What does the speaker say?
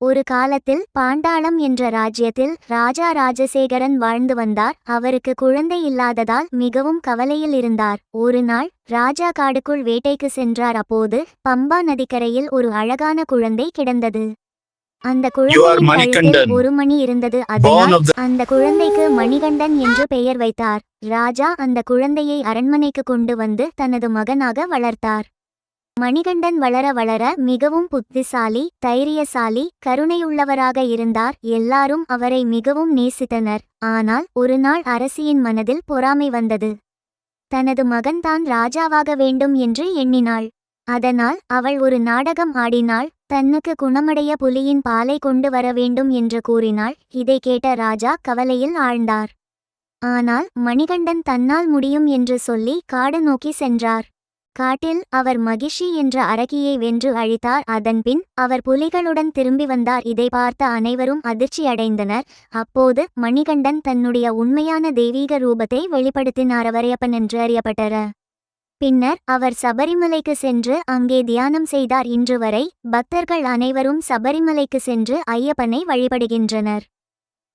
ஒரு காலத்தில் பாண்டாளம் என்ற ராஜ்யத்தில் ராஜா ராஜசேகரன் வாழ்ந்து வந்தார். அவருக்கு குழந்தை இல்லாததால் மிகவும் கவலையில் இருந்தார். ஒரு நாள் ராஜா காடுக்குள் வேட்டைக்கு சென்றார். அப்போது பம்பா நதிக்கரையில் ஒரு அழகான குழந்தை கிடந்தது. அந்த குழந்தையின் கழுத்தில் ஒரு மணி இருந்தது. அதனால் அந்த குழந்தைக்கு மணிகண்டன் என்று பெயர் வைத்தார். ராஜா அந்த குழந்தையை அரண்மனைக்கு கொண்டு வந்து தனது மகனாக வளர்த்தார். மணிகண்டன் வளர வளர மிகவும் புத்திசாலி, தைரியசாலி, கருணையுள்ளவராக இருந்தார். எல்லாரும் அவரை மிகவும் நேசித்தனர். ஆனால் ஒரு நாள் அரசியின் மனதில் பொறாமை வந்தது. தனது மகன்தான் ராஜாவாக வேண்டும் என்று எண்ணினாள். அதனால் அவள் ஒரு நாடகம் ஆடினாள். தன்னுக்கு குணமடைய புலியின் பாலை கொண்டு வர வேண்டும் என்று கூறினாள். இதை கேட்ட ராஜா கவலையில் ஆழ்ந்தார். ஆனால் மணிகண்டன் தன்னால் முடியும் என்று சொல்லி காடு நோக்கி சென்றார். காட்டில் அவர் மகிஷி என்ற அரக்கியை வென்று அழித்தார். அதன்பின் அவர் புலிகளுடன் திரும்பி வந்தார். இதை பார்த்த அனைவரும் அதிர்ச்சியடைந்தனர். அப்போது மணிகண்டன் தன்னுடைய உண்மையான தெய்வீக ரூபத்தை வெளிப்படுத்தினார். அவரையப்பன் என்று அறியப்பட்டார். பின்னர் அவர் சபரிமலைக்கு சென்று அங்கே தியானம் செய்தார். இன்று வரை பக்தர்கள் அனைவரும் சபரிமலைக்கு சென்று ஐயப்பனை வழிபடுகின்றனர்.